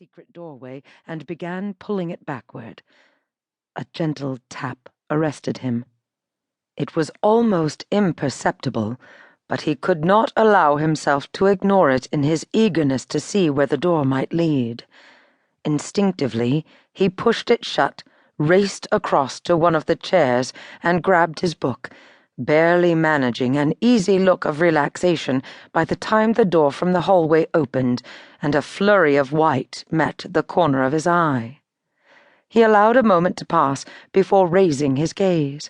secret doorway and began pulling it backward. A gentle tap arrested him. It was almost imperceptible, but he could not allow himself to ignore it in his eagerness to see where the door might lead. Instinctively, he pushed it shut, raced across to one of the chairs, and grabbed his book, barely managing an easy look of relaxation by the time the door from the hallway opened and a flurry of white met the corner of his eye. He allowed a moment to pass before raising his gaze,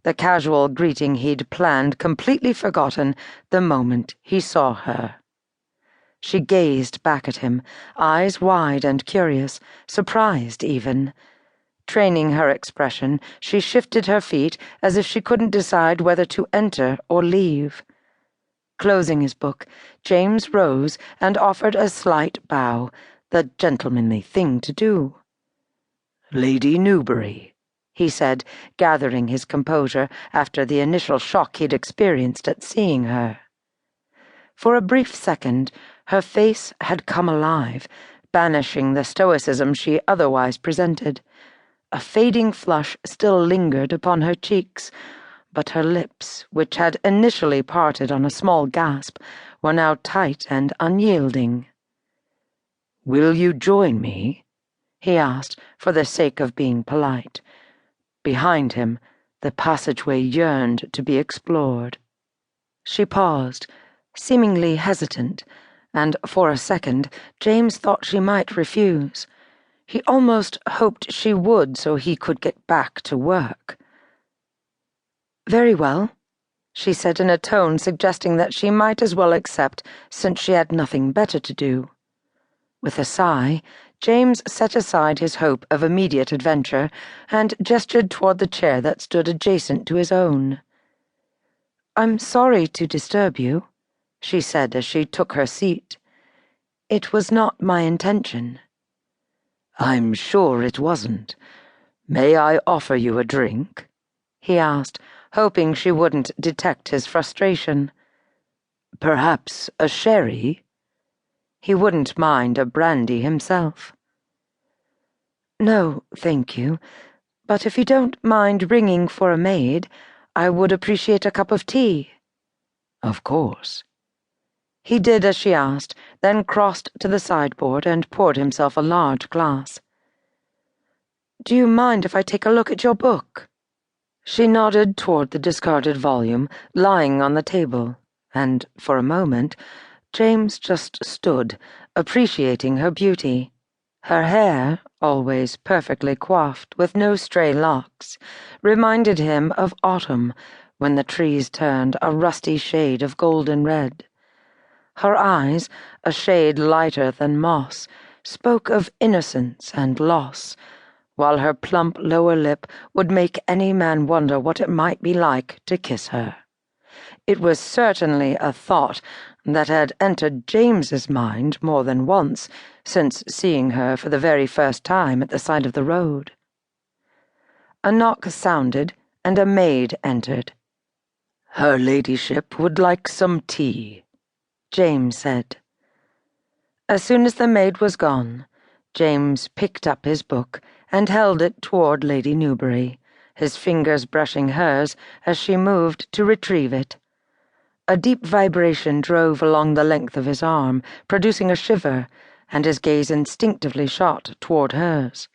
the casual greeting he'd planned completely forgotten the moment he saw her. She gazed back at him, eyes wide and curious, surprised even. Training her expression, she shifted her feet as if she couldn't decide whether to enter or leave. Closing his book, James rose and offered a slight bow, the gentlemanly thing to do. "Lady Newbury," he said, gathering his composure after the initial shock he'd experienced at seeing her. For a brief second, her face had come alive, banishing the stoicism she otherwise presented. A fading flush still lingered upon her cheeks, but her lips, which had initially parted on a small gasp, were now tight and unyielding. "Will you join me?" he asked, for the sake of being polite. Behind him, the passageway yearned to be explored. She paused, seemingly hesitant, and for a second James thought she might refuse. He almost hoped she would so he could get back to work. "Very well," she said in a tone suggesting that she might as well accept since she had nothing better to do. With a sigh, James set aside his hope of immediate adventure and gestured toward the chair that stood adjacent to his own. "I'm sorry to disturb you," she said as she took her seat. "It was not my intention." "I'm sure it wasn't. May I offer you a drink?" he asked, hoping she wouldn't detect his frustration. "Perhaps a sherry?" He wouldn't mind a brandy himself. "No, thank you. But if you don't mind ringing for a maid, I would appreciate a cup of tea." "Of course." He did as she asked, then crossed to the sideboard and poured himself a large glass. "Do you mind if I take a look at your book?" She nodded toward the discarded volume lying on the table, and, for a moment, James just stood, appreciating her beauty. Her hair, always perfectly coiffed with no stray locks, reminded him of autumn when the trees turned a rusty shade of golden red. Her eyes, a shade lighter than moss, spoke of innocence and loss, while her plump lower lip would make any man wonder what it might be like to kiss her. It was certainly a thought that had entered James's mind more than once since seeing her for the very first time at the side of the road. A knock sounded, and a maid entered. "Her ladyship would like some tea," James said. As soon as the maid was gone, James picked up his book and held it toward Lady Newbury, his fingers brushing hers as she moved to retrieve it. A deep vibration drove along the length of his arm, producing a shiver, and his gaze instinctively shot toward hers.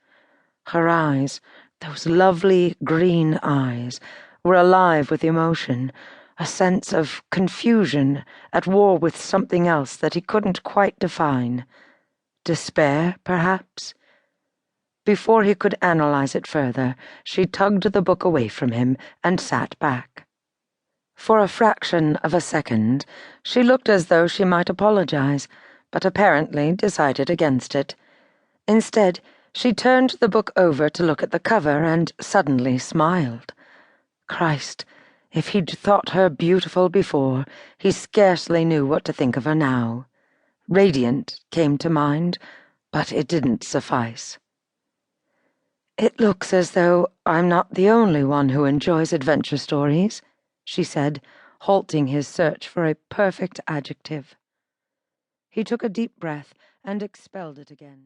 Her eyes, those lovely green eyes, were alive with emotion, a sense of confusion at war with something else that he couldn't quite define. Despair, perhaps? Before he could analyze it further, she tugged the book away from him and sat back. For a fraction of a second, she looked as though she might apologize, but apparently decided against it. Instead, she turned the book over to look at the cover and suddenly smiled. Christ, if he'd thought her beautiful before, he scarcely knew what to think of her now. Radiant came to mind, but it didn't suffice. "It looks as though I'm not the only one who enjoys adventure stories," she said, halting his search for a perfect adjective. He took a deep breath and expelled it again.